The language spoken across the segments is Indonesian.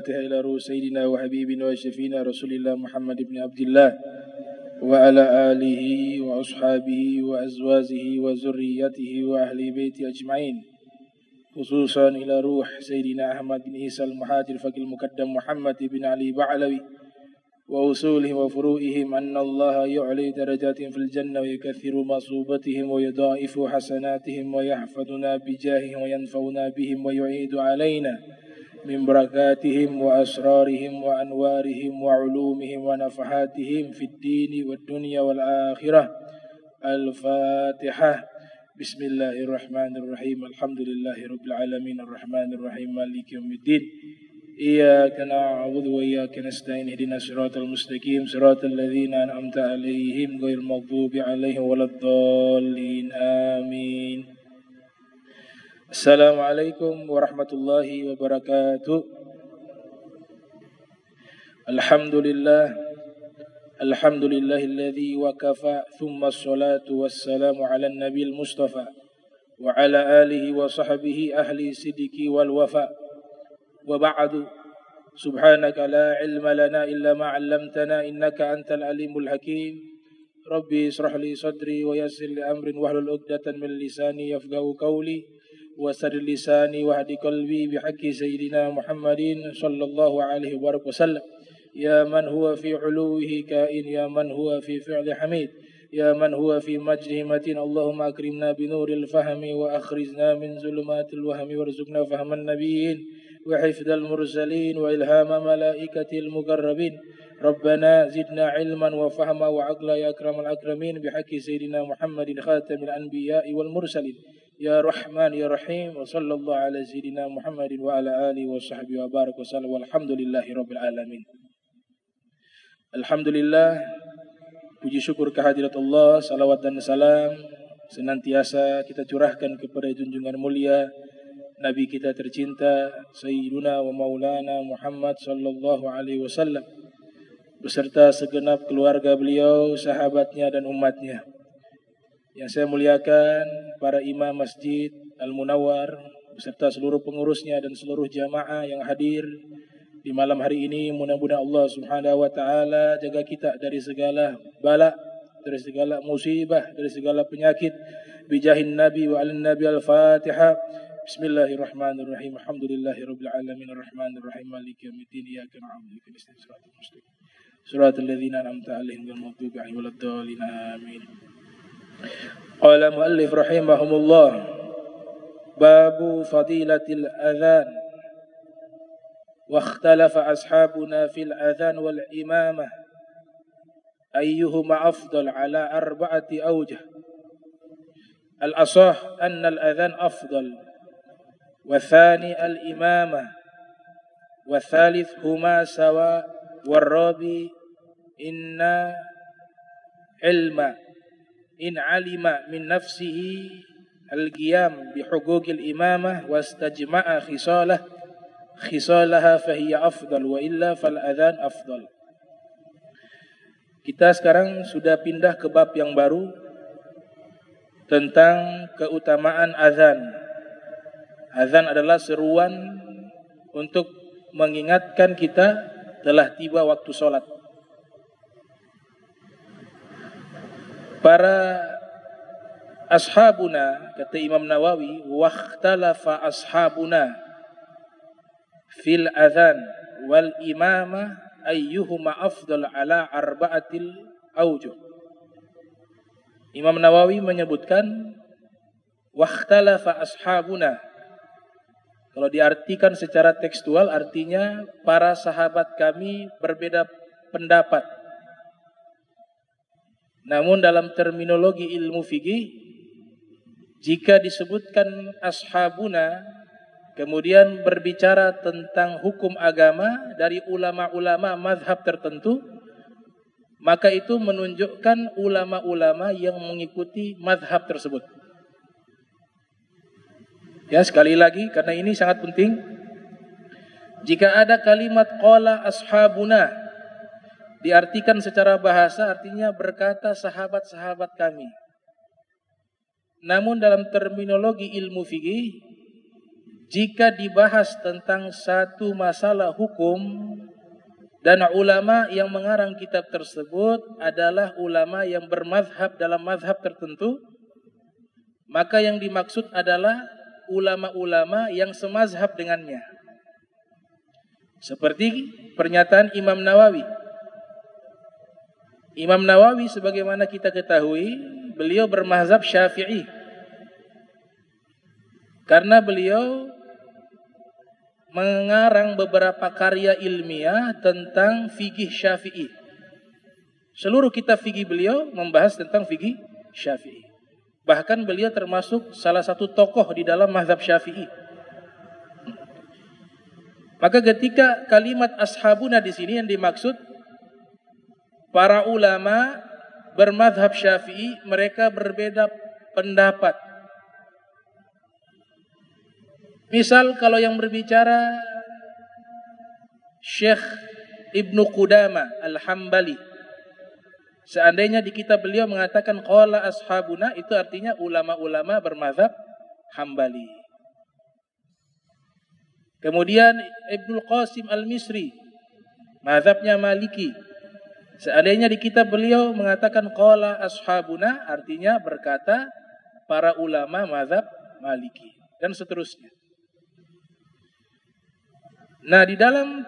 الفاتحة إلى روح سيدنا وحبيبنا وشفينا رسول الله محمد بن عبد الله وعلى آله وأصحابه وأزواجه وذريته وأهل بيته أجمعين، خصوصا إلى روح سيدنا أحمد بن عيسى المهاجر فقيه المقدم محمد بن علي بعلوي وأصولهم وفروئهم أن الله يعلي درجاتهم في الجنة ويكثر مصوبتهم ويضاعف حسناتهم ويحفظنا بجاههم وينفعنا بهم ويعيد علينا من بركاتهم وأسرارهم وأنوارهم وعلومهم ونفحاتهم في الدين والدنيا والآخرة. الفاتحة. بسم الله الرحمن الرحيم. الحمد لله رب العالمين الرحمن الرحيم مالك يوم الدين. إياك نعبد وإياك نستعين اهدنا الصراط المستقيم صراط الذين أنعمت عليهم غير المغضوب عليهم ولا الضالين آمين. Assalamualaikum warahmatullahi wabarakatuh. Alhamdulillahilladzi wa kafa thumma assalatu wassalamu ala nabiyil mustafa wa ala alihi wa sahbihi ahli sidiki wal wafa. Wa ba'du, subhanaka la ilma lana illa ma 'allamtana innaka antal alimul hakim. Rabbi israh li sadri wa yassir li amrin wahlul 'uqdatan min lisani yafqahu qawli wasar lisani wahdi qalbi bihaqqi sayyidina Muhammadin sallallahu alaihi wasallam. Ya man huwa fi 'uluwihi kain, ya man huwa fi fi'li hamid, ya man huwa fi majdihi matin. Allahumma akrimna binuril fahmi wa akhrijna min zulumatil wahmi warzuqna fahman nabiyyin wa hifdzal mursalin wa ilhama malaikatil muqarrabin. Rabbana zidna ilman wa fahma wa aqla ya akramal akramin bihaqqi sayyidina Muhammadin khatamil anbiya'i wal mursalin. Ya Rahman ya Rahim wa sallallahu ala sayyidina Muhammadin wa ala alihi wa sahbihi wa barak wa sallam walhamdulillahi rabbil alamin. Alhamdulillah, puji syukur kehadirat Allah, salawat dan salam senantiasa kita curahkan kepada junjungan mulia Nabi kita tercinta Sayyiduna wa Maulana Muhammad sallallahu alaihi wasallam beserta segenap keluarga beliau, sahabatnya dan umatnya. Yang saya muliakan para imam Masjid Al-Munawwar beserta seluruh pengurusnya dan seluruh jamaah yang hadir di malam hari ini. Mudah-mudahan Allah Subhanahu wa taala jaga kita dari segala bala, dari segala musibah, dari segala penyakit. Bijahin Nabi wa alan Nabi. Al-Fatihah. Bismillahirrahmanirrahim. Alhamdulillahirabbil alamin arrahmanir rahim maliki yaumiddin. Iyyaka na'budu wa iyyaka nasta'in. Shiratal mustaqim. Shiratal ladzina an'amta 'alaihim ghairil maghdubi 'alaihim waladdallin. Amin. Qala muallif rahimahumullah, babu fadilatil adhan. Wa ikhtalafa ashabuna fil adhan wal imamah ayyuhuma afdal ala arba'ati awjah. Al-asah anna al-adhan afdal, wa thani al-imamah, wa thalith huma sawa, wa rabi inna ilma in alima min nafsihi al-qiyam bihuquqil imamah wastajma'a khisalaha fahiya afdal wa illa fal adhan afdal. Kita sekarang sudah pindah ke bab yang baru tentang keutamaan azan. Azan adalah seruan untuk mengingatkan kita telah tiba waktu sholat. Para ashabuna, kata Imam Nawawi, wakhtalafa ashabuna fil adhan wal imamah ayyuhuma afdal ala arba'atil awjuh. Imam Nawawi menyebutkan wakhtalafa ashabuna. Kalau diartikan secara tekstual artinya para sahabat kami berbeda pendapat. Namun dalam terminologi ilmu fikih, jika disebutkan ashabuna kemudian berbicara tentang hukum agama dari ulama-ulama mazhab tertentu, maka itu menunjukkan ulama-ulama yang mengikuti mazhab tersebut. Ya, sekali lagi karena ini sangat penting. Jika ada kalimat qala ashabuna diartikan secara bahasa artinya berkata sahabat-sahabat kami. Namun dalam terminologi ilmu fikih, jika dibahas tentang satu masalah hukum dan ulama yang mengarang kitab tersebut adalah ulama yang bermazhab dalam mazhab tertentu, maka yang dimaksud adalah ulama-ulama yang semazhab dengannya. Seperti pernyataan Imam Nawawi. Imam Nawawi sebagaimana kita ketahui, beliau bermazhab Syafi'i. Karena beliau mengarang beberapa karya ilmiah tentang fikih Syafi'i. Seluruh kitab fikih beliau membahas tentang fikih Syafi'i. Bahkan beliau termasuk salah satu tokoh di dalam mazhab Syafi'i. Maka ketika kalimat ashabuna di sini yang dimaksud para ulama bermazhab Syafi'i, mereka berbeda pendapat. Misal kalau yang berbicara Syekh Ibnu Qudamah Al-Hambali, seandainya di kitab beliau mengatakan qala ashabuna, itu artinya ulama-ulama bermazhab Hambali. Kemudian Ibnu Qasim Al-Misri, mazhabnya Maliki. Seandainya di kitab beliau mengatakan qala ashabuna, artinya berkata para ulama mazhab Maliki, dan seterusnya. Nah, di dalam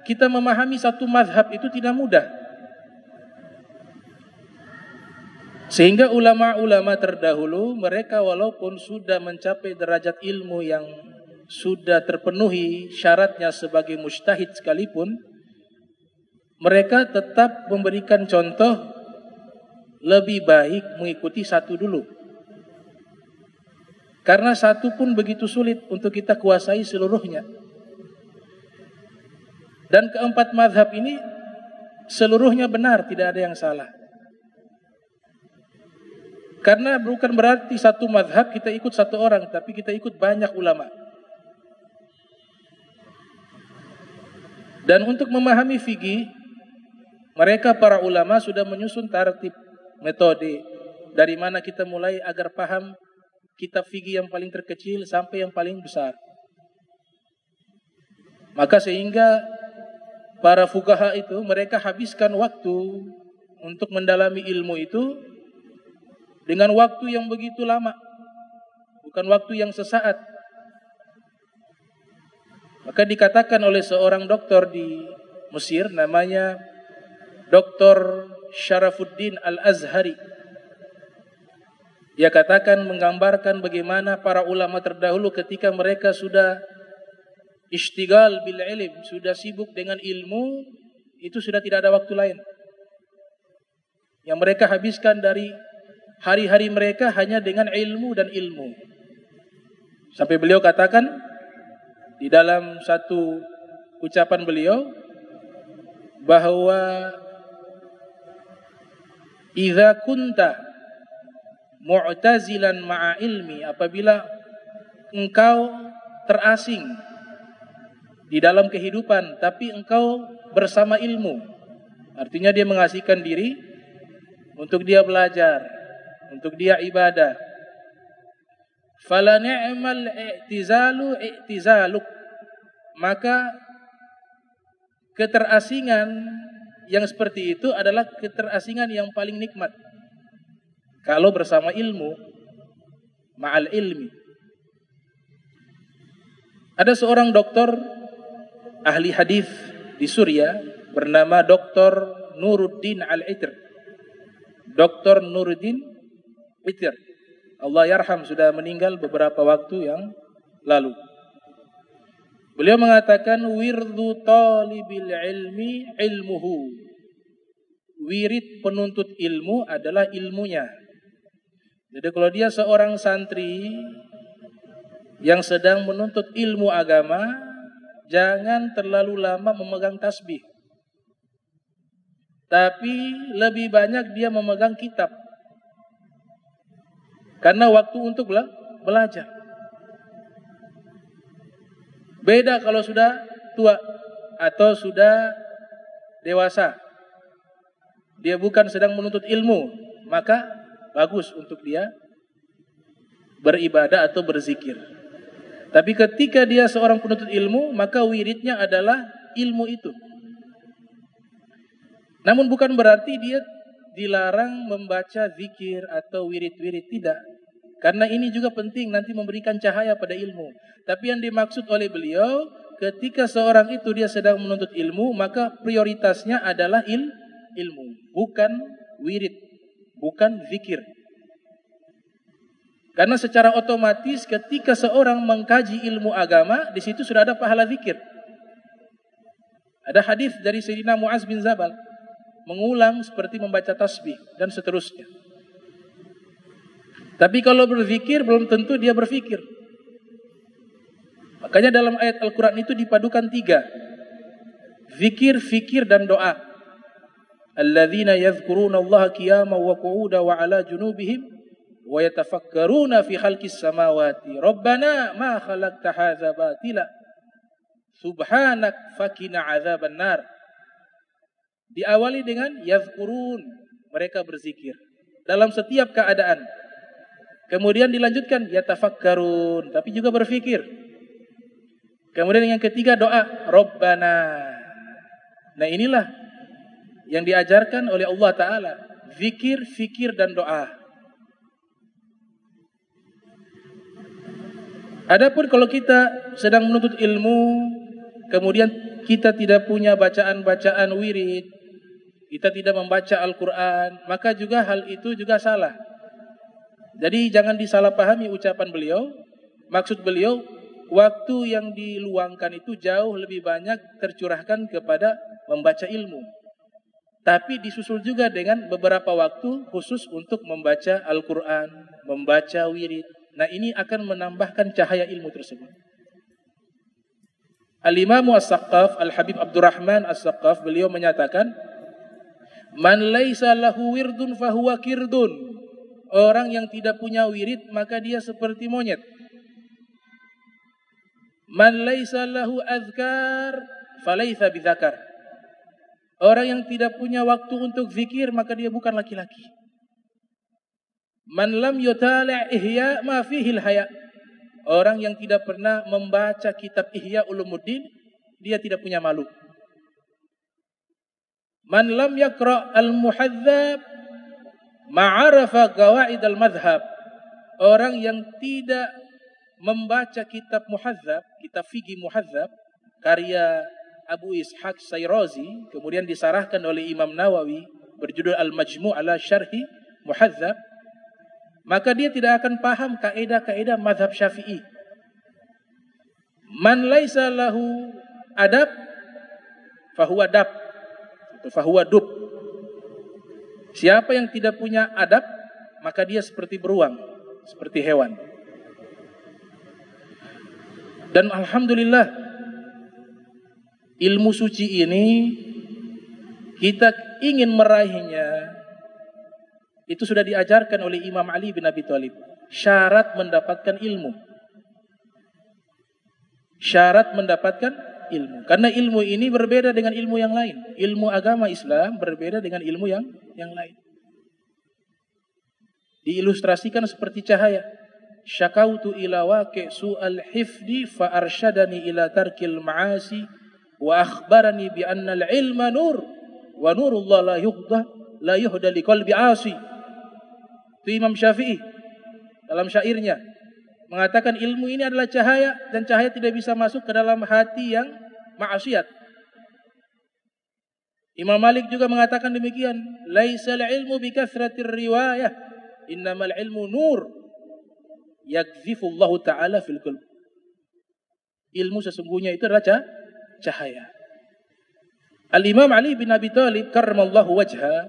kita memahami satu mazhab itu tidak mudah. Sehingga ulama-ulama terdahulu, mereka walaupun sudah mencapai derajat ilmu yang sudah terpenuhi syaratnya sebagai mujtahid sekalipun, mereka tetap memberikan contoh lebih baik mengikuti satu dulu. Karena satu pun begitu sulit untuk kita kuasai seluruhnya. Dan keempat mazhab ini seluruhnya benar, tidak ada yang salah. Karena bukan berarti satu mazhab kita ikut satu orang, tapi kita ikut banyak ulama. Dan untuk memahami fikih, mereka para ulama sudah menyusun tertib, metode dari mana kita mulai agar paham kitab fikih yang paling terkecil sampai yang paling besar. Maka sehingga para fuqaha itu mereka habiskan waktu untuk mendalami ilmu itu dengan waktu yang begitu lama, bukan waktu yang sesaat. Maka dikatakan oleh seorang doktor di Mesir, namanya Dr. Syarafuddin Al-Azhari. Dia katakan, menggambarkan bagaimana para ulama terdahulu ketika mereka sudah ishtigal bil ilm, sudah sibuk dengan ilmu, itu sudah tidak ada waktu lain. Yang mereka habiskan dari hari-hari mereka hanya dengan ilmu dan ilmu. Sampai beliau katakan di dalam satu ucapan beliau bahwa idza kunta mu'tazilan ma'a ilmi, apabila engkau terasing di dalam kehidupan, tapi engkau bersama ilmu. Artinya dia mengasihkan diri untuk dia belajar, untuk dia ibadah. Fala ni'mal i'tizalu i'tizaluk. Maka keterasingan yang seperti itu adalah keterasingan yang paling nikmat. Kalau bersama ilmu, ma'al ilmi. Ada seorang dokter ahli hadis di Suriah bernama Dr. Nuruddin Al-Itr. Dr. Nuruddin Itr, Allah yarham, sudah meninggal beberapa waktu yang lalu. Beliau mengatakan wirdu talibil ilmi ilmuhu. Wirid penuntut ilmu adalah ilmunya. Jadi kalau dia seorang santri yang sedang menuntut ilmu agama, jangan terlalu lama memegang tasbih. Tapi lebih banyak dia memegang kitab. Karena waktu untuk belajar. Beda kalau sudah tua atau sudah dewasa. Dia bukan sedang menuntut ilmu, maka bagus untuk dia beribadah atau berzikir. Tapi ketika dia seorang penuntut ilmu, maka wiridnya adalah ilmu itu. Namun bukan berarti dia dilarang membaca zikir atau wirid-wirid, tidak. Karena ini juga penting, nanti memberikan cahaya pada ilmu. Tapi yang dimaksud oleh beliau, ketika seorang itu dia sedang menuntut ilmu, maka prioritasnya adalah ilmu, bukan wirid, bukan zikir. Karena secara otomatis ketika seorang mengkaji ilmu agama, di situ sudah ada pahala zikir. Ada hadis dari Sayyidina Muaz bin Jabal, mengulang seperti membaca tasbih dan seterusnya. Tapi kalau berzikir belum tentu dia berfikir. Makanya dalam ayat Al-Quran itu dipadukan 3. Zikir, fikir, dan doa. Alladzina yadhkuruna Allah qiyaman wa qu'udan wa ala junubihim wa yatafakkaruna fi khalqis samawati. Rabbana ma khalaqta hadza batila. Subhanak fakina azaban nar. Diawali dengan yadhkurun, mereka berzikir dalam setiap keadaan. Kemudian dilanjutkan yatafakkarun, tapi juga berfikir. Kemudian yang ketiga doa, Rabbana. Nah inilah yang diajarkan oleh Allah Ta'ala. Zikir, fikir, dan doa. Adapun kalau kita sedang menuntut ilmu, kemudian kita tidak punya bacaan-bacaan wirid, kita tidak membaca Al-Quran, maka juga hal itu juga salah. Jadi jangan disalahpahami ucapan beliau. Maksud beliau, waktu yang diluangkan itu jauh lebih banyak tercurahkan kepada membaca ilmu. Tapi disusul juga dengan beberapa waktu khusus untuk membaca Al-Quran, membaca wirid. Nah ini akan menambahkan cahaya ilmu tersebut. Al-Imamu As-Saqqaf, Al-Habib Abdurrahman As-Saqqaf, beliau menyatakan, Man laisa lahu wirdun fahuwa kirdun. Orang yang tidak punya wirid, maka dia seperti monyet. Man laisa lahu azkar, falaisa bidzakar. Orang yang tidak punya waktu untuk zikir, maka dia bukan laki-laki. Man lam yutali' ihya ma fihil haya. Orang yang tidak pernah membaca kitab Ihya Ulumuddin, dia tidak punya malu. Man lam yaqra' al-muhadzab ma'arafa qawaid al-madhhab. Orang yang tidak membaca kitab muhadzab, kitab fikih muhadzab, karya Abu Ishaq Sayrazi, kemudian disarahkan oleh Imam Nawawi, berjudul Al-Majmu' ala Syarhi Muhadzab, maka dia tidak akan paham kaidah-kaidah mazhab Syafi'i. Man laisa lahu adab fahuwa dab, fahuwa dub. Siapa yang tidak punya adab, maka dia seperti beruang, seperti hewan. Dan alhamdulillah, ilmu suci ini kita ingin meraihnya, itu sudah diajarkan oleh Imam Ali bin Abi Thalib. Syarat mendapatkan ilmu. Syarat mendapatkan ilmu. Karena ilmu ini berbeda dengan ilmu yang lain. Ilmu agama Islam berbeda dengan ilmu yang lain. Diilustrasikan seperti cahaya. Syakautu ila waqi' su'al hifdi fa arsyadani ila tarkil ma'asi wa akhbarani bi anna al-ilma nur wa nurullah la yuhda li qalbi 'asi. Itu Imam Syafi'i dalam syairnya mengatakan ilmu ini adalah cahaya, dan cahaya tidak bisa masuk ke dalam hati yang maksiat. Imam Malik juga mengatakan demikian, laisal ilmu bi kathratir riwayah, innamal ilmu nur yakzifullahu ta'ala fil qalb. Ilmu sesungguhnya itu adalah cahaya. Al-Imam Ali bin Abi Thalib karramallahu wajha,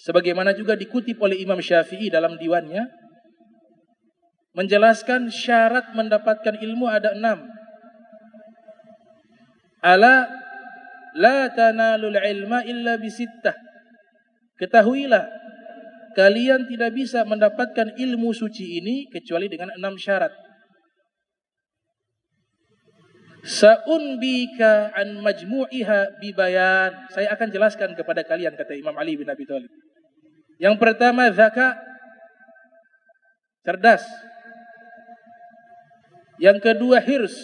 sebagaimana juga dikutip oleh Imam Syafi'i dalam diwannya, menjelaskan syarat mendapatkan ilmu ada 6. Ala la tanalul ilma illa bisittah. Ketahuilah, kalian tidak bisa mendapatkan ilmu suci ini kecuali dengan 6 syarat. Sa'unbika an majmu'iha bibayan. Saya akan jelaskan kepada kalian, kata Imam Ali bin Abi Thalib. Yang pertama, zaka, cerdas. Yang kedua hirs,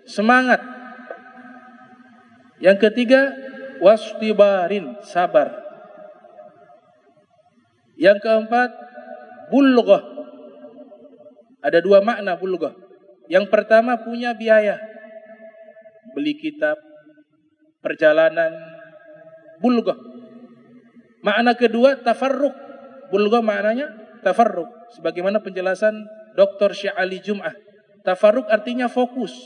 semangat. Yang ketiga wastibarin, sabar. Yang keempat bulghah. Ada dua makna bulghah. Yang pertama punya biaya, beli kitab, perjalanan, bulghah. Makna kedua tafarruq. Bulghah maknanya tafarruq, sebagaimana penjelasan Dr. Syekh Ali Jum'ah. Tafarruq artinya fokus.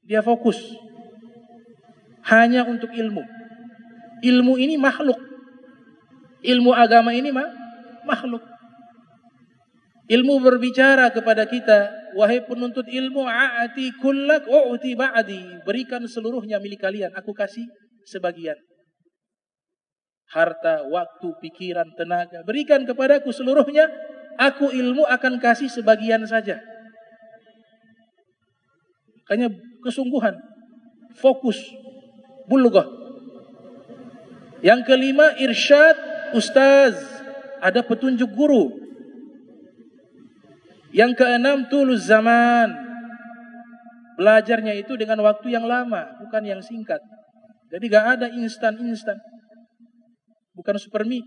Dia fokus hanya untuk ilmu. Ilmu ini makhluk. Ilmu agama ini makhluk. Ilmu berbicara kepada kita, wahai penuntut ilmu, a'ati kullak u'ti ba'di. Berikan seluruhnya milik kalian, aku kasih sebagian. Harta, waktu, pikiran, tenaga, berikan kepadaku seluruhnya, aku ilmu akan kasih sebagian saja. Makanya kesungguhan, fokus, bulghah. Yang kelima irsyad, ustaz, ada petunjuk guru. Yang keenam tuluz zaman, belajarnya itu dengan waktu yang lama, bukan yang singkat. Jadi gak ada instan-instan, bukan supermi.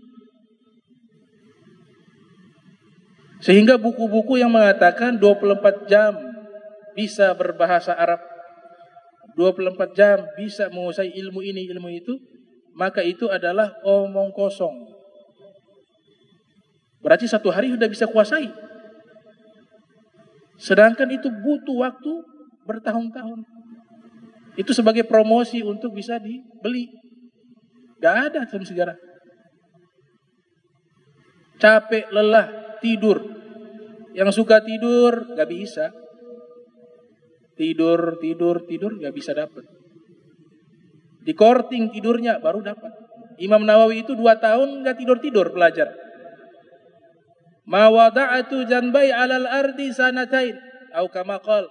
Sehingga buku-buku yang mengatakan 24 jam bisa berbahasa Arab, 24 jam bisa menguasai ilmu ini, ilmu itu, maka itu adalah omong kosong. Berarti satu hari sudah bisa kuasai. Sedangkan itu butuh waktu bertahun-tahun. Itu sebagai promosi untuk bisa dibeli. Gak ada dalam sejarah. Capek, lelah, tidur. Yang suka tidur gak bisa. Tidur gak bisa dapat. Di korting tidurnya baru dapat. Imam Nawawi itu 2 tahun gak tidur-tidur belajar. Ma wada'atu janbai 'alal ardi sanatain au kama qala.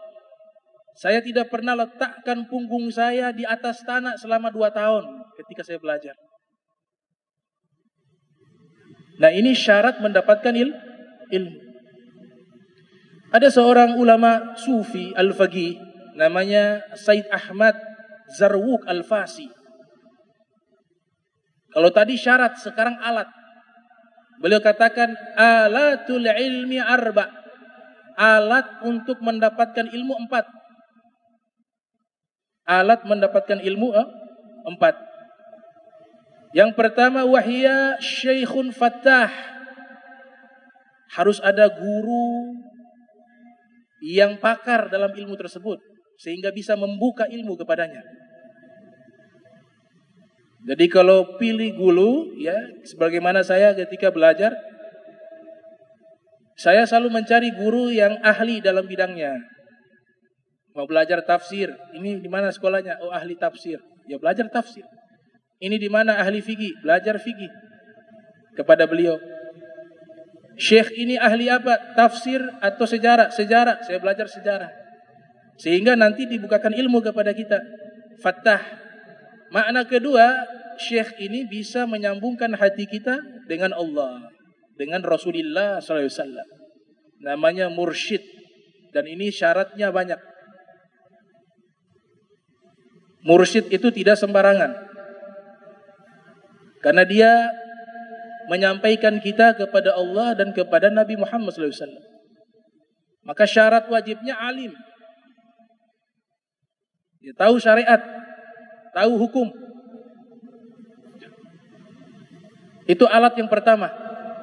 Saya tidak pernah letakkan punggung saya di atas tanah selama 2 tahun ketika saya belajar. Nah, ini syarat mendapatkan ilmu. Ada seorang ulama sufi al-faqih namanya Said Ahmad Zarwuk al-Fasi. Kalau tadi syarat, sekarang alat. Beliau katakan alatul ilmi arba. Alat untuk mendapatkan ilmu 4. Alat mendapatkan ilmu 4. Yang pertama wahya syekhun fattah. Harus ada guru yang pakar dalam ilmu tersebut sehingga bisa membuka ilmu kepadanya. Jadi kalau pilih guru, ya, sebagaimana saya ketika belajar, saya selalu mencari guru yang ahli dalam bidangnya. Mau belajar tafsir, ini di mana sekolahnya? Oh, ahli tafsir. Ya, belajar tafsir. Ini di mana ahli fikih? Belajar fikih kepada beliau. Syekh ini ahli apa? Tafsir atau sejarah? Sejarah. Saya belajar sejarah. Sehingga nanti dibukakan ilmu kepada kita. Fattah. Makna kedua, syekh ini bisa menyambungkan hati kita dengan Allah, dengan Rasulullah SAW. Namanya mursyid. Dan ini syaratnya banyak. Mursyid itu tidak sembarangan. Karena dia menyampaikan kita kepada Allah dan kepada Nabi Muhammad SAW. Maka syarat wajibnya alim. Dia tahu syariat, tahu hukum. Itu alat yang pertama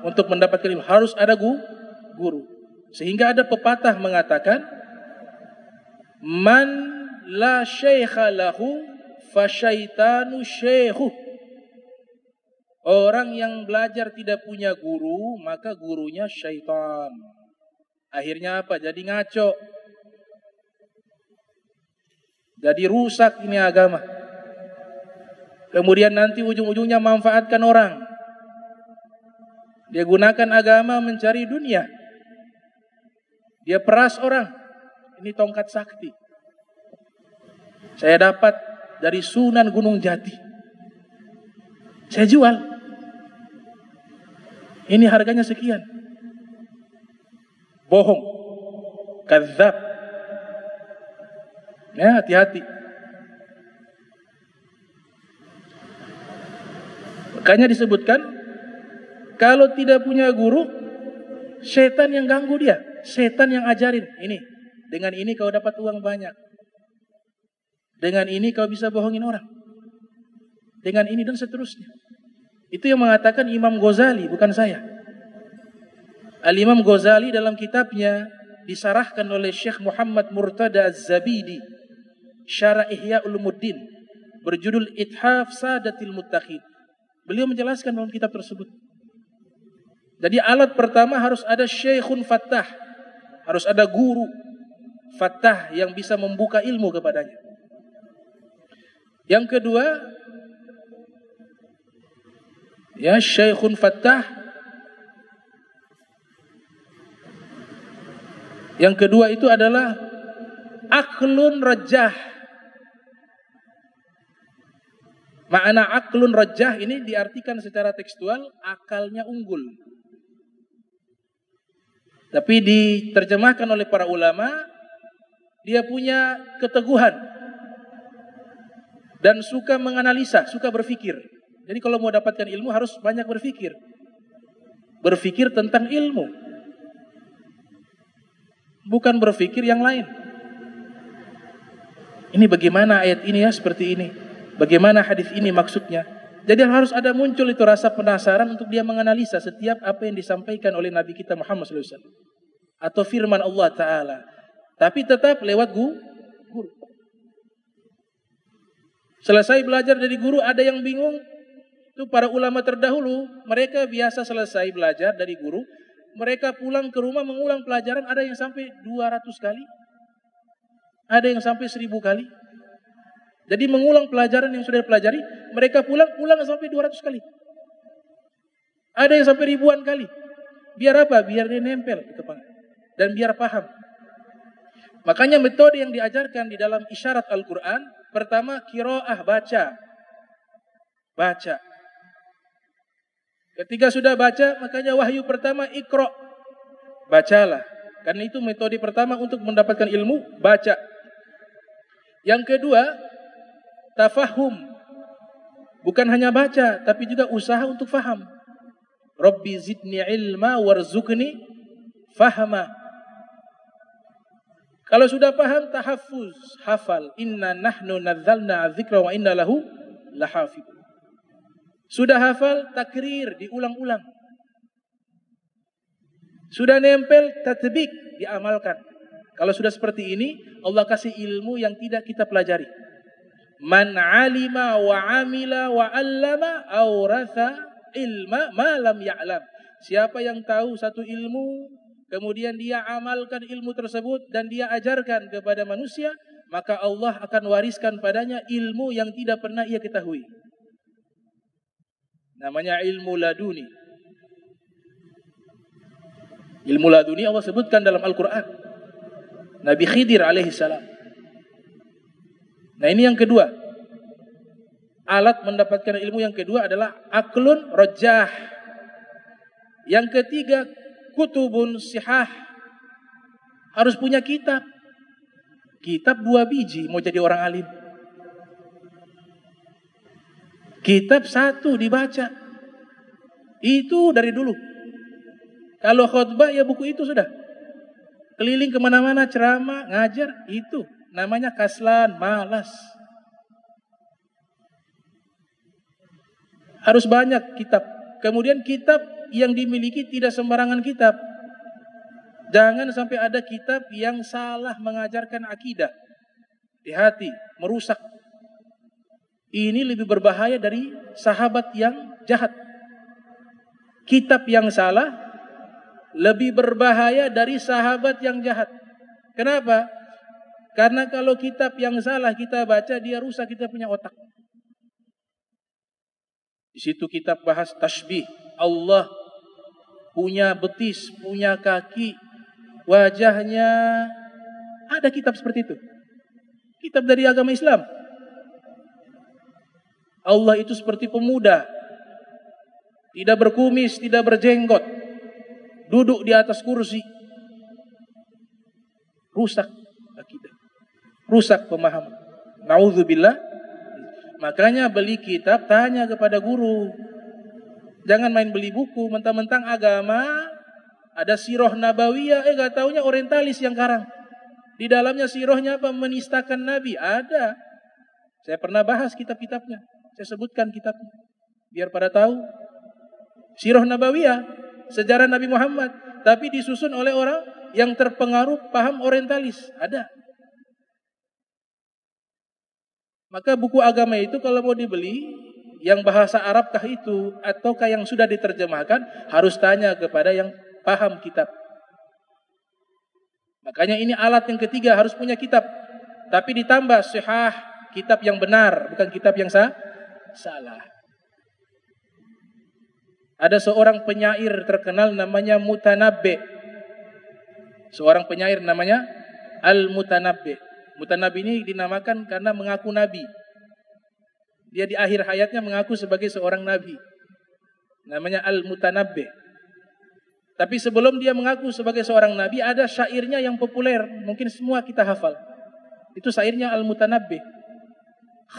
untuk mendapatkan ilmu. Harus ada guru. Sehingga ada pepatah mengatakan, man la syaikha lahu fasyaitanu syaikhuh. Orang yang belajar tidak punya guru, maka gurunya syaitan. Akhirnya apa? Jadi ngaco. Jadi rusak ini agama. Kemudian nanti ujung-ujungnya manfaatkan orang. Dia gunakan agama mencari dunia. Dia peras orang. Ini tongkat sakti. Saya dapat dari Sunan Gunung Jati. Saya jual. Ini harganya sekian. Bohong. kadzab. Ya, hati-hati. Makanya disebutkan, kalau tidak punya guru, setan yang ganggu dia, setan yang ajarin. Ini, dengan ini kau dapat uang banyak. Dengan ini kau bisa bohongin orang. Dengan ini dan seterusnya. Itu yang mengatakan Imam Ghazali, bukan saya. Al-Imam Ghazali dalam kitabnya disarahkan oleh Syekh Muhammad Murtada Az-Zabidi, Syarah Ihya Ulumuddin, berjudul Ithaf Sadatil Muttaqin. Beliau menjelaskan dalam kitab tersebut. Jadi alat pertama harus ada Syekhun Fattah, harus ada guru Fattah yang bisa membuka ilmu kepadanya. Yang kedua, ya, Syekhun Fattah. Yang kedua itu adalah aklun rajah. Makna aklun rajah ini diartikan secara tekstual akalnya unggul. Tapi diterjemahkan oleh para ulama, dia punya keteguhan dan suka menganalisa, suka berpikir. Jadi kalau mau dapatkan ilmu harus banyak berpikir. Berpikir tentang ilmu. Bukan berpikir yang lain. Ini bagaimana ayat ini ya seperti ini. Bagaimana hadis ini maksudnya. Jadi harus ada muncul itu rasa penasaran untuk dia menganalisa setiap apa yang disampaikan oleh Nabi kita Muhammad SAW. Atau firman Allah Ta'ala. Tapi tetap lewat guru. Selesai belajar dari guru, ada yang bingung. Itu para ulama terdahulu, mereka biasa selesai belajar dari guru, mereka pulang ke rumah mengulang pelajaran, ada yang sampai 200 kali. Ada yang sampai 1000 kali. Jadi mengulang pelajaran yang sudah dipelajari, mereka pulang sampai 200 kali. Ada yang sampai ribuan kali. Biar apa? Biar dia nempel di kepala. Dan biar paham. Makanya metode yang diajarkan di dalam isyarat Al-Quran, pertama qiraah, baca. Baca. Ketika sudah baca, makanya wahyu pertama iqra. Bacalah. Karena itu metode pertama untuk mendapatkan ilmu, baca. Yang kedua, tafahum. Bukan hanya baca, tapi juga usaha untuk faham. Rabbi zidni ilma warzuqni fahma. Kalau sudah paham, tahaffuz, hafal. Inna nahnu nadzalna dzikra wa inna lahu lahafidh. Sudah hafal, takrir, diulang-ulang. Sudah nempel, tatbik, diamalkan. Kalau sudah seperti ini, Allah kasih ilmu yang tidak kita pelajari. Man alima wa amila wa allama awratha ilma ma lam ya'lam. Siapa yang tahu satu ilmu, kemudian dia amalkan ilmu tersebut dan dia ajarkan kepada manusia, maka Allah akan wariskan padanya ilmu yang tidak pernah ia ketahui. Namanya ilmu laduni. Ilmu laduni Allah sebutkan dalam Al-Quran. Nabi Khidir alaihissalam. Nah ini yang kedua. Alat mendapatkan ilmu yang kedua adalah aklun rajah. Yang ketiga, kutubun sihah. Harus punya kitab. Kitab 2 biji mau jadi orang alim. Kitab 1 dibaca. Itu dari dulu. Kalau khutbah ya buku itu sudah. Keliling kemana-mana ceramah, ngajar, itu namanya kaslan, malas. Harus banyak kitab. Kemudian kitab yang dimiliki tidak sembarangan kitab. Jangan sampai ada kitab yang salah mengajarkan akidah. Hati-hati, merusak. Ini lebih berbahaya dari sahabat yang jahat. Kitab yang salah lebih berbahaya dari sahabat yang jahat. Kenapa? Karena kalau kitab yang salah kita baca, dia rusak kita punya otak. Di situ kitab bahas tasbih. Allah punya betis, punya kaki, wajahnya. Ada kitab seperti itu. Kitab dari agama Islam. Allah itu seperti pemuda. Tidak berkumis, tidak berjenggot. Duduk di atas kursi. rusak akidah, rusak pemahaman. Nauzubillah. Makanya beli kitab tanya kepada guru. Jangan main beli buku mentang-mentang agama, ada sirah nabawiyah, gak taunya orientalis yang karang. Di dalamnya sirahnya apa? Menistakan Nabi. Ada. Saya pernah bahas kitab-kitabnya. Saya sebutkan kitabnya. Biar pada tahu. Sirah nabawiyah, sejarah Nabi Muhammad. Tapi disusun oleh orang yang terpengaruh paham orientalis. Ada. Maka buku agama itu kalau mau dibeli, yang bahasa Arabkah itu ataukah yang sudah diterjemahkan, harus tanya kepada yang paham kitab. Makanya ini alat yang ketiga, harus punya kitab. Tapi ditambah sihah, kitab yang benar, bukan kitab yang salah. Ada seorang penyair terkenal namanya Mutanabbi. Seorang penyair namanya Al-Mutanabbi. Mutanabbi ini dinamakan karena mengaku nabi. Dia di akhir hayatnya mengaku sebagai seorang nabi. Namanya Al-Mutanabbi. Tapi sebelum dia mengaku sebagai seorang nabi, ada syairnya yang populer. Mungkin semua kita hafal. Itu syairnya Al-Mutanabbi.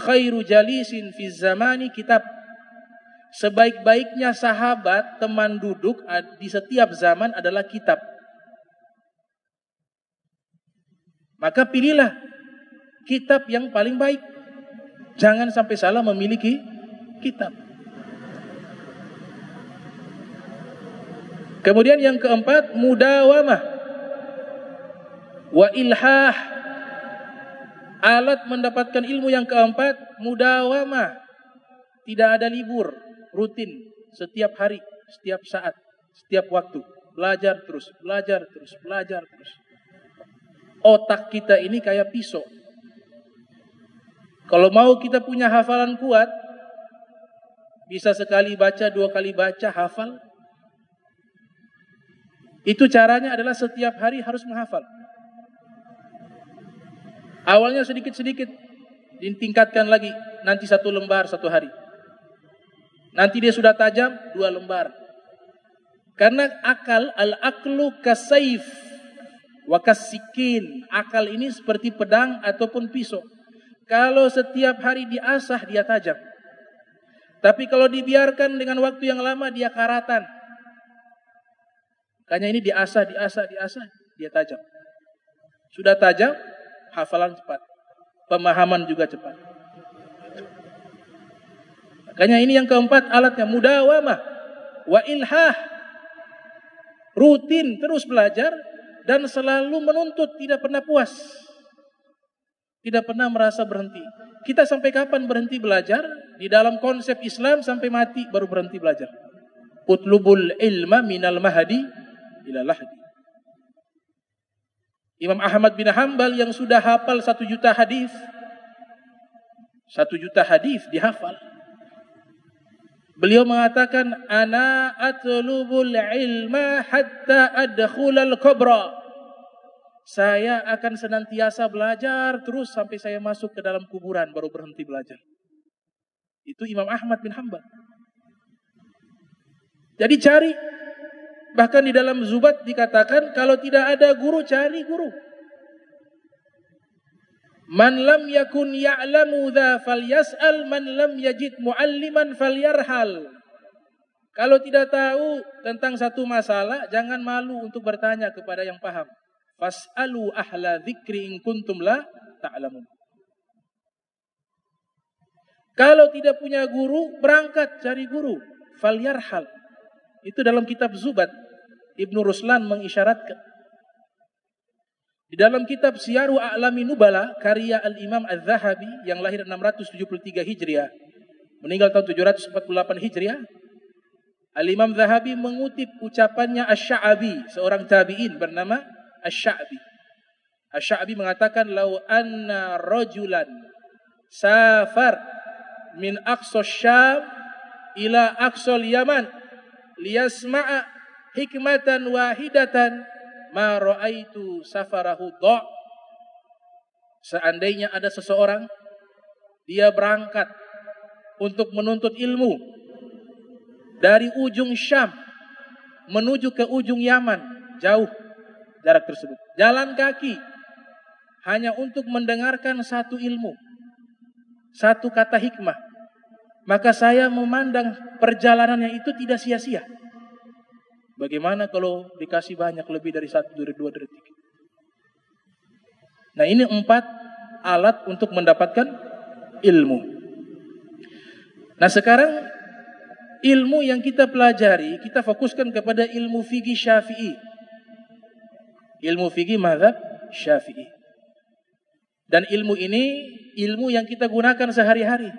Khairu jalisin fi zamani kitab. Sebaik-baiknya sahabat, teman duduk di setiap zaman adalah kitab. Maka pilihlah kitab yang paling baik. Jangan sampai salah memiliki kitab. Kemudian yang keempat, mudawamah wa ilhah. Alat mendapatkan ilmu yang keempat, mudawamah. Tidak ada libur, rutin, setiap hari, setiap saat, setiap waktu. Belajar terus, belajar terus, belajar terus. Otak kita ini kayak pisau. Kalau mau kita punya hafalan kuat, bisa sekali baca, dua kali baca, hafal. Itu caranya adalah setiap hari harus menghafal. Awalnya sedikit-sedikit, ditingkatkan lagi, nanti 1 lembar 1 hari. Nanti dia sudah tajam, 2 lembar. Karena akal, al-aqlu kasayf wa kasikin. Akal ini seperti pedang ataupun pisau. Kalau setiap hari diasah, dia tajam. Tapi kalau dibiarkan dengan waktu yang lama, dia karatan. Makanya ini diasah, dia tajam. Sudah tajam, hafalan cepat. Pemahaman juga cepat. Makanya ini yang keempat alatnya, mudawamah wa ilhah. Rutin terus belajar dan selalu menuntut, tidak pernah puas. Tidak pernah merasa berhenti. Kita sampai kapan berhenti belajar? Di dalam konsep Islam sampai mati baru berhenti belajar. Utlubul ilma minal mahdi ila lahdi. Imam Ahmad bin Hanbal yang sudah hafal 1 juta hadis, 1 juta hadis dihafal. Beliau mengatakan, ana atlubul ilma hatta adkhulal qabra. Saya akan senantiasa belajar terus sampai saya masuk ke dalam kuburan baru berhenti belajar. Itu Imam Ahmad bin Hanbal. Jadi cari. Bahkan di dalam Zubat dikatakan, kalau tidak ada guru, cari guru. Man lam yakun ya'lamu dha falyas'al, man lam yajid mu'alliman falyarhal. Kalau tidak tahu tentang satu masalah, jangan malu untuk bertanya kepada yang paham. Fas'alu ahla dzikri in kuntum la ta'lamun. Kalau tidak punya guru, berangkat cari guru. Falyarhal. Itu dalam kitab Zubat. Ibnu Ruslan mengisyaratkan. Di dalam kitab Siyaru A'lami Nubala, karya Al-Imam Al-Zahabi yang lahir 673 Hijriah, meninggal tahun 748 Hijriah, Al-Imam Zahabi mengutip ucapannya Asy-Sya'bi, seorang tabi'in bernama Asy-Sya'bi. Asy-Sya'bi mengatakan, "Lau anna rajulan safar min aqsa Syam ila aqsal Yaman liyasma'a hikmatan wahidatan ma ra'aitu safarahu dha'." Seandainya ada seseorang, dia berangkat untuk menuntut ilmu dari ujung Syam menuju ke ujung Yaman, jauh jarak tersebut, jalan kaki hanya untuk mendengarkan satu ilmu, satu kata hikmah, maka saya memandang perjalanannya itu tidak sia-sia. Bagaimana kalau dikasih banyak lebih dari 1 dari 2 detik? Nah, ini 4 alat untuk mendapatkan ilmu. Nah, sekarang ilmu yang kita pelajari, kita fokuskan kepada ilmu fikih Syafi'i. Ilmu fikih mazhab Syafi'i. Dan ilmu ini ilmu yang kita gunakan sehari-hari.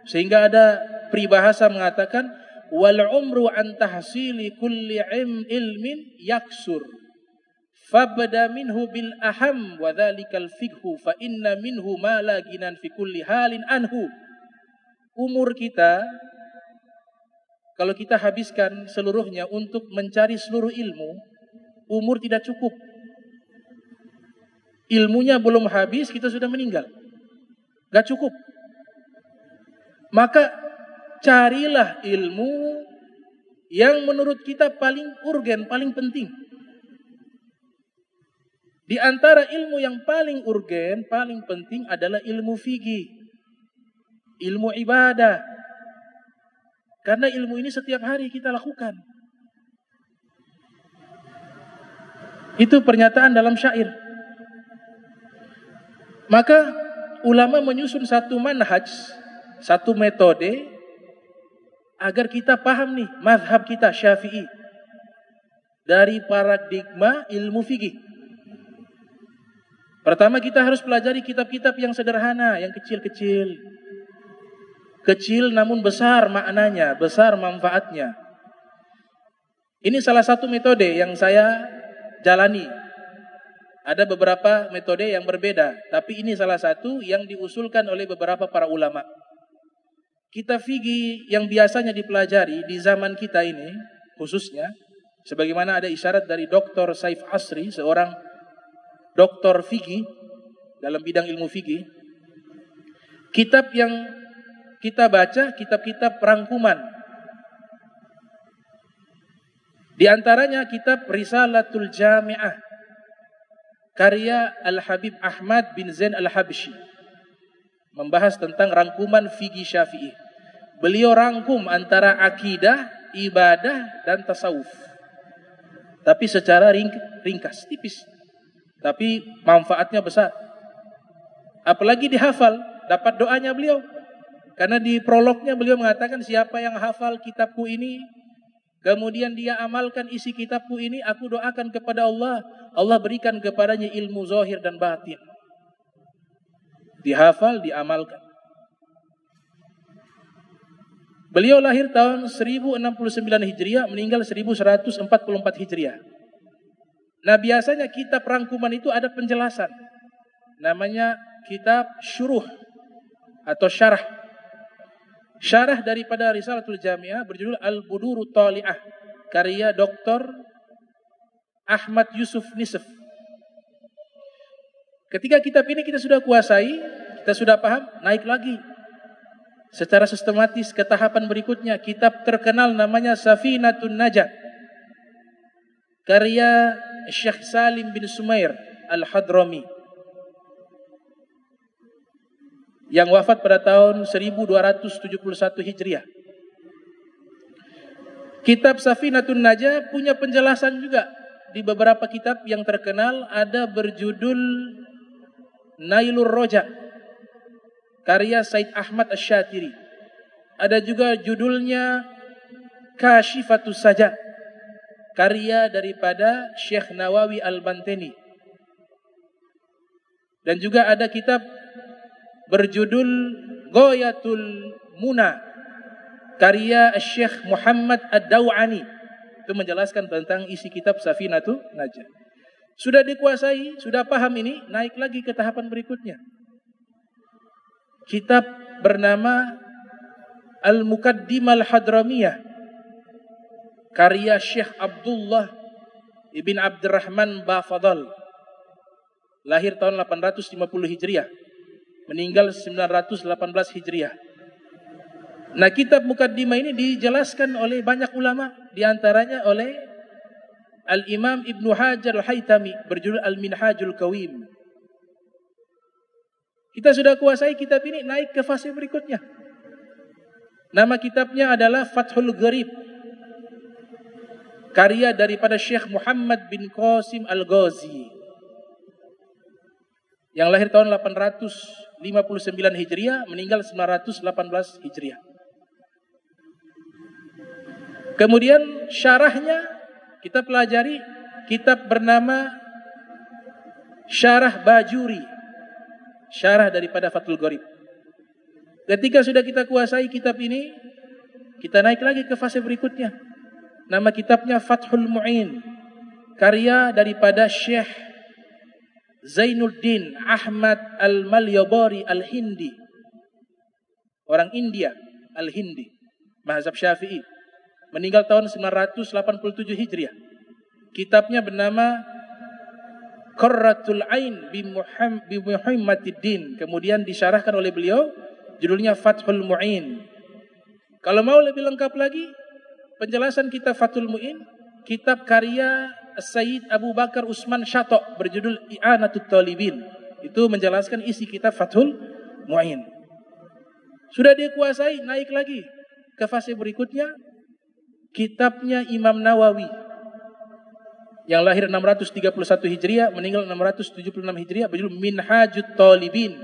Sehingga ada peribahasa mengatakan wal umru an tahsili kulli ilmin yaksur fabda minhu bil aham wa dzalikal fiqhu fa inna minhu ma la ginan fi kulli halin anhu. Umur kita kalau kita habiskan seluruhnya untuk mencari seluruh ilmu, umur tidak cukup. Ilmunya belum habis, kita sudah meninggal. Gak cukup. Maka carilah ilmu yang menurut kita paling urgen, paling penting. Di antara ilmu yang paling urgen, paling penting adalah ilmu fikih, ilmu ibadah. Karena ilmu ini setiap hari kita lakukan. Itu pernyataan dalam syair. Maka ulama menyusun satu manhaj, satu metode agar kita paham nih mazhab kita Syafi'i dari paradigma ilmu fikih. Pertama kita harus pelajari kitab-kitab yang sederhana, yang kecil-kecil. Kecil namun besar maknanya, besar manfaatnya. Ini salah satu metode yang saya jalani. Ada beberapa metode yang berbeda, tapi ini salah satu yang diusulkan oleh beberapa para ulama. Kitab fikih yang biasanya dipelajari di zaman kita ini, khususnya, sebagaimana ada isyarat dari Dr. Saif Asri, seorang doktor fikih dalam bidang ilmu fikih. Kitab yang kita baca, kitab-kitab rangkuman. Di antaranya kitab Risalatul Jami'ah, karya Al-Habib Ahmad bin Zain Al-Habsyi, membahas tentang rangkuman fikih Syafi'i. Beliau rangkum antara akidah, ibadah, dan tasawuf. Tapi secara ringkas, tipis. Tapi manfaatnya besar. Apalagi dihafal, dapat doanya beliau. Karena di prolognya beliau mengatakan, siapa yang hafal kitabku ini, kemudian dia amalkan isi kitabku ini, aku doakan kepada Allah, Allah berikan kepadanya ilmu zahir dan batin. Dihafal, diamalkan. Beliau lahir tahun 1069 Hijriah, meninggal 1144 Hijriah. Nah, biasanya kitab rangkuman itu ada penjelasan. Namanya kitab syuruh atau syarah. Syarah daripada Risalatul Jami'ah berjudul Al-Budurut Thali'ah, karya Dr. Ahmad Yusuf Nisf. Ketika kitab ini kita sudah kuasai, kita sudah paham, naik lagi secara sistematis ke tahapan berikutnya. Kitab terkenal namanya Safinatun Najah, karya Syekh Salim bin Sumair Al-Hadrami, yang wafat pada tahun 1271 Hijriah. Kitab Safinatun Najah punya penjelasan juga. Di beberapa kitab yang terkenal ada berjudul Nailur Roja, karya Said Ahmad Asy-Syatiri. Ada juga judulnya Kashifatus Saja, karya daripada Syekh Nawawi Al-Banteni. Dan juga ada kitab berjudul Ghayatul Muna, karya Syekh Muhammad Ad-Daw'ani. Itu menjelaskan tentang isi kitab Safinatun Najah. Sudah dikuasai, sudah paham ini, naik lagi ke tahapan berikutnya. Kitab bernama Al-Muqaddimah Al-Hadramiyah, karya Syekh Abdullah Ibn Abdurrahman Bafadal. Lahir tahun 850 Hijriah, meninggal 918 Hijriah. Nah, kitab Muqaddimah ini dijelaskan oleh banyak ulama, diantaranya oleh Al-Imam Ibnu Hajar Al-Haytami berjudul Al-Minhajul Qawim. Kita sudah kuasai kitab ini, naik ke fase berikutnya. Nama kitabnya adalah Fathul Gharib, karya daripada Syekh Muhammad bin Qasim Al-Ghazi, yang lahir tahun 859 Hijriah, meninggal 918 Hijriah. Kemudian syarahnya kita pelajari kitab bernama Syarah Bajuri, syarah daripada Fathul Gharib. Ketika sudah kita kuasai kitab ini, kita naik lagi ke fase berikutnya. Nama kitabnya Fathul Mu'in, karya daripada Syekh Zainuddin Ahmad Al-Malyabari Al-Hindi, orang India, Al-Hindi, mazhab Syafi'i, meninggal tahun 987 Hijriah. Kitabnya bernama Qurratul Ain bi Muhammadiddin, kemudian disyarahkan oleh beliau, judulnya Fathul Mu'in. Kalau mau lebih lengkap lagi penjelasan kitab Fathul Mu'in, kitab karya Sayyid Abu Bakar Usman Syatok berjudul I'anatut Talibin, itu menjelaskan isi kitab Fathul Mu'in. Sudah dia kuasai, naik lagi ke fase berikutnya, kitabnya Imam Nawawi, yang lahir 631 Hijriah, meninggal 676 Hijriah, berjudul Minhajut Talibin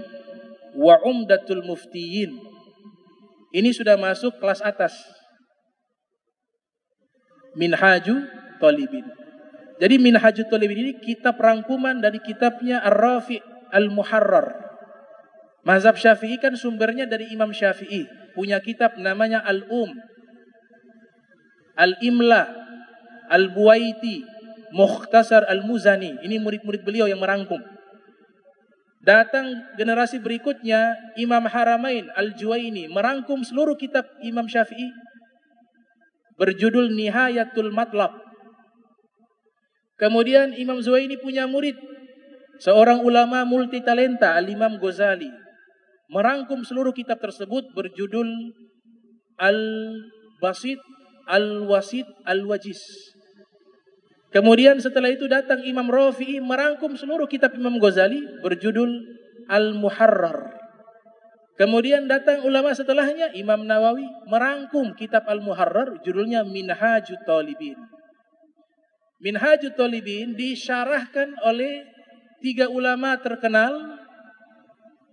wa Umdatul Muftiyin. Ini sudah masuk kelas atas, Minhajut Talibin. Jadi Minhajut Talibin ini kitab rangkuman dari kitabnya Ar-Rafi' Al-Muharrar. Mazhab Syafi'i kan sumbernya dari Imam Syafi'i, punya kitab namanya Al-Um, Al-Imla, Al-Buwaiti, Mukhtasar Al-Muzani. Ini murid-murid beliau yang merangkum. Datang generasi berikutnya, Imam Haramain Al-Juwaini merangkum seluruh kitab Imam Syafi'i, berjudul Nihayatul Matlab. Kemudian Imam Zuhaini punya murid, seorang ulama multitalenta, Al-Imam Ghazali, merangkum seluruh kitab tersebut, berjudul Al-Basit, Al-Wasit, Al-Wajiz. Kemudian setelah itu datang Imam Rafi'i merangkum seluruh kitab Imam Ghazali, berjudul Al-Muharrar. Kemudian datang ulama setelahnya, Imam Nawawi merangkum kitab Al-Muharrar, judulnya Minhajut Talibin. Minhajut Talibin disyarahkan oleh 3 ulama terkenal,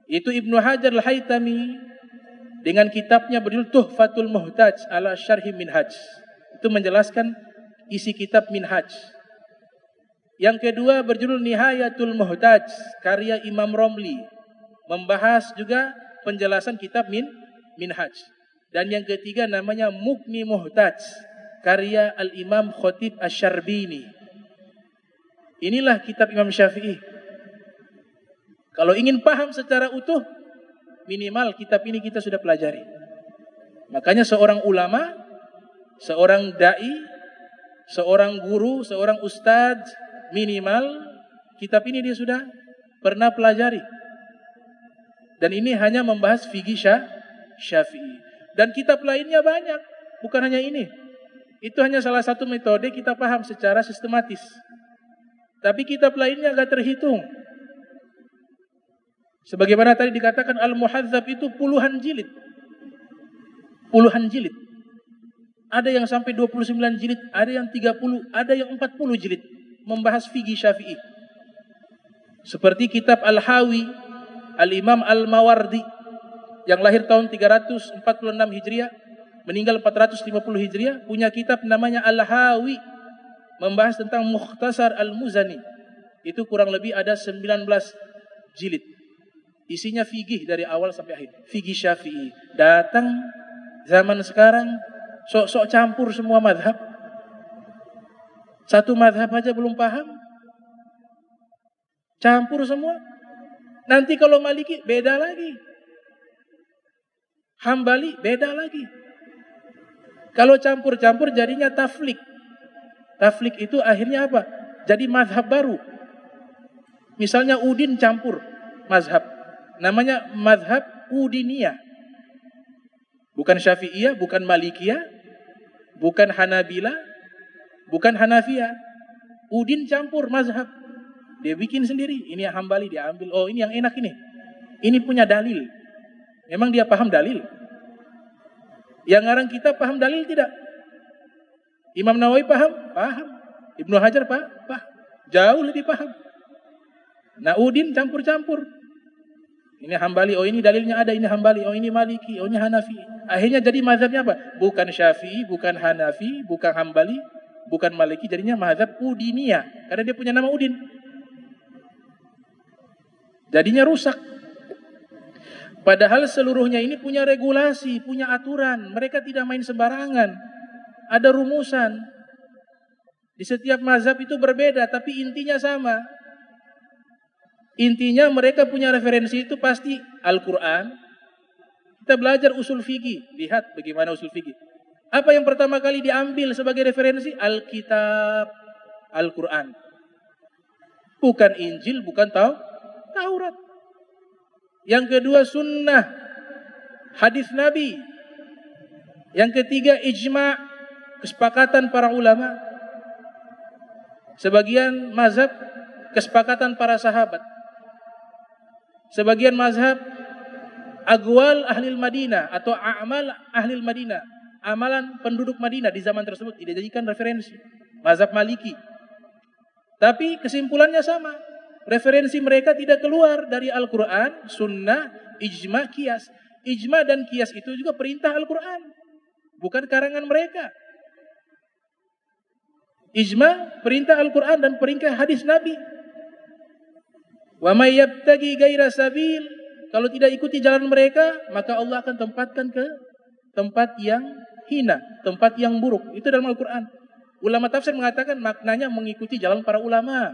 yaitu Ibnu Hajar Al-Haytami dengan kitabnya berjudul Tuhfatul Muhtaj ala Syarhi Minhaj. Itu menjelaskan isi kitab Minhaj. Yang kedua berjudul Nihayatul Muhtaj, karya Imam Romli, membahas juga penjelasan kitab Minhaj. Dan yang ketiga namanya Mughni Muhtaj, karya Al-Imam Khatib Asy-Syarbini. Inilah kitab Imam Syafi'i. Kalau ingin paham secara utuh, minimal kitab ini kita sudah pelajari. Makanya seorang ulama, seorang da'i, seorang guru, seorang ustadz, minimal kitab ini dia sudah pernah pelajari. Dan ini hanya membahas fikih Syafi'i. Dan kitab lainnya banyak, bukan hanya ini. Itu hanya salah satu metode kita paham secara sistematis. Tapi kitab lainnya agak terhitung. Sebagaimana tadi dikatakan Al-Muhadzab itu puluhan jilid. Puluhan jilid. Ada yang sampai 29 jilid, ada yang 30, ada yang 40 jilid. Membahas fikih Syafi'i. Seperti kitab Al-Hawi, Al-Imam Al-Mawardi, yang lahir tahun 346 Hijriah, meninggal 450 Hijriah, punya kitab namanya Al-Hawi, membahas tentang Mukhtasar Al-Muzani. Itu kurang lebih ada 19 jilid. Isinya fikih dari awal sampai akhir. Fikih Syafi'i. Datang zaman sekarang, sok-sok campur semua madhab. Satu madhab aja belum paham. Campur semua. Nanti kalau Maliki beda lagi. Hambali beda lagi. Kalau campur-campur jadinya taflik. Taflik itu akhirnya apa? Jadi mazhab baru. Misalnya Udin campur mazhab. Namanya mazhab Udiniyah. Bukan Syafi'iyah, bukan Malikiyah, bukan Hanabilah, bukan Hanafiyah. Udin campur mazhab. Dia bikin sendiri. Ini yang Hambali dia ambil. Oh ini yang enak ini. ini punya dalil. Memang dia paham dalil. Yang ngarang kita paham dalil tidak? Imam Nawawi paham? Paham. Ibnu Hajar paham? Jauh lebih paham. Naudin campur-campur. Ini Hambali, oh ini dalilnya ada, ini Hambali, oh ini Maliki, oh ini Hanafi. Akhirnya jadi mazhabnya apa? Bukan Syafi'i, bukan Hanafi, bukan Hambali, bukan Maliki, jadinya mazhab Udiniyah. Karena dia punya nama Udin. Jadinya rusak. Padahal seluruhnya ini punya regulasi, punya aturan. Mereka tidak main sembarangan. Ada rumusan. Di setiap mazhab itu berbeda, tapi intinya sama. Intinya mereka punya referensi itu pasti Al-Quran. Kita belajar usul fikih. Lihat bagaimana usul fikih. Apa yang pertama kali diambil sebagai referensi? Alkitab, Al-Quran. Bukan Injil, bukan Taurat. Yang kedua sunnah, hadis Nabi. Yang ketiga ijma', kesepakatan para ulama. Sebagian mazhab kesepakatan para sahabat. Sebagian mazhab aqwal ahlil Madinah atau a'mal ahlil Madinah, amalan penduduk Madinah di zaman tersebut tidak dijadikan referensi. Mazhab Maliki. Tapi kesimpulannya sama. Referensi mereka tidak keluar dari Al-Quran, sunnah, ijma', qiyas. Ijma' dan qiyas itu juga perintah Al-Quran, bukan karangan mereka. Ijma' perintah Al-Quran dan perintah hadis Nabi. Wa may yabtaghi ghaira sabil, kalau tidak ikuti jalan mereka, maka Allah akan tempatkan ke tempat yang hina, tempat yang buruk. Itu dalam Al-Quran. Ulama tafsir mengatakan maknanya mengikuti jalan para ulama.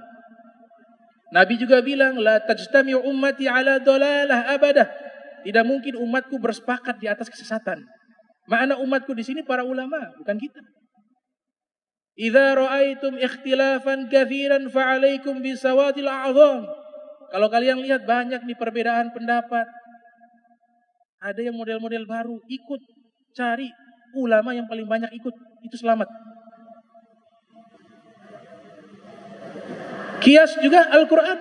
Nabi juga bilang, la tajtami'u ummati ala dolalah abadah. Tidak mungkin umatku bersepakat di atas kesesatan. Makna umatku di sini para ulama, bukan kita. Idza ra'aitum ikhtilafan katsiran fa'alaikum bisawatil a'zam. Kalau kalian lihat banyak nih perbedaan pendapat, ada yang model-model baru, ikut cari ulama yang paling banyak ikut, itu selamat. Qiyas juga Al-Quran.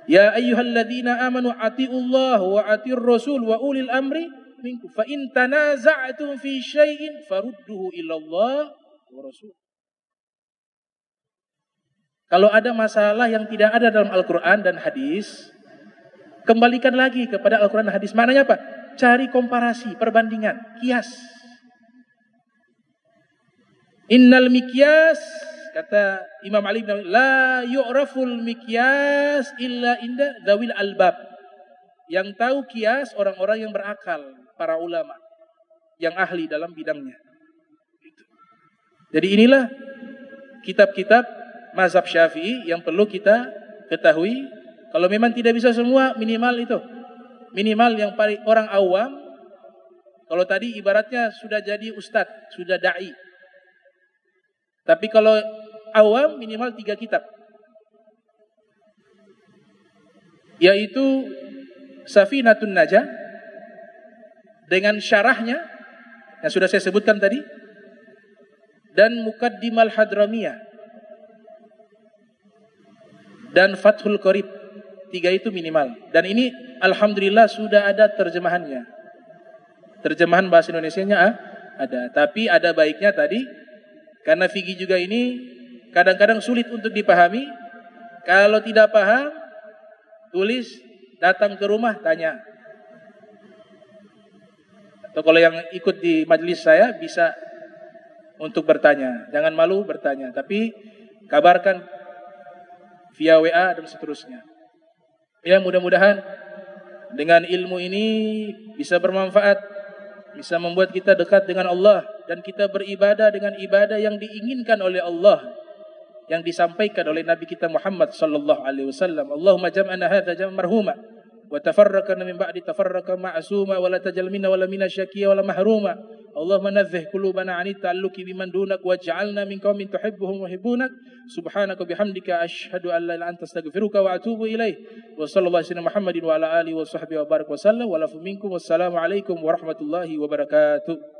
Ya ayyuhalladzina amanu ati'ullah wa ati'ur rasul wa ulil amri minkum. Fa in tanaza'tum fi syai'in farudduhu ilallah wa rasul. Kalau ada masalah yang tidak ada dalam Al-Quran dan hadis, kembalikan lagi kepada Al-Quran dan hadis. Maknanya apa? Cari komparasi, perbandingan, qiyas. Innal miqyas, kata Imam Ali bin Abi, la yu'raful miqyas illa inda dzawil albab. Yang tahu qiyas orang-orang yang berakal, para ulama yang ahli dalam bidangnya. Jadi inilah kitab-kitab mazhab Syafi'i yang perlu kita ketahui. Kalau memang tidak bisa semua, minimal itu. Minimal yang paling orang awam. Kalau tadi ibaratnya sudah jadi ustadz, sudah da'i. Tapi kalau awam minimal 3 kitab. Yaitu Safinatun Najah dengan syarahnya yang sudah saya sebutkan tadi, dan Muqaddimal Hadramiyah dan Fathul Qorib. 3 itu minimal. Dan ini alhamdulillah sudah ada terjemahannya. Terjemahan bahasa Indonesianya ada. Tapi ada baiknya tadi, karena fikih juga ini kadang-kadang sulit untuk dipahami. Kalau tidak paham, tulis, datang ke rumah, tanya. Atau kalau yang ikut di majelis saya bisa untuk bertanya. Jangan malu bertanya, tapi kabarkan via WA dan seterusnya. Ya, mudah-mudahan dengan ilmu ini bisa bermanfaat, bisa membuat kita dekat dengan Allah, dan kita beribadah dengan ibadah yang diinginkan oleh Allah, yang disampaikan oleh Nabi kita Muhammad sallallahu alaihi wasallam. Allahumma jam'ana hadza jam'an marhuma wa tafarraqna min ba'di tafarraqa ma'suma wa la tajal minna wa la minna syaqiyya wa la mahruma. Allahumma nazzih qulubana 'anit ta'alluqi biman dunak waj'alna min qaumin tuhibbuhum wa yuhibbunak. Subhanaka bihamdika asyhadu an la ilaha illa anta astaghfiruka wa atubu ilaik. Wa sallallahu alaihi Muhammadin wa ala alihi wa sahbihi wa barak wa sallam wa lafu minkum. Wassalamu alaikum warahmatullahi wabarakatuh.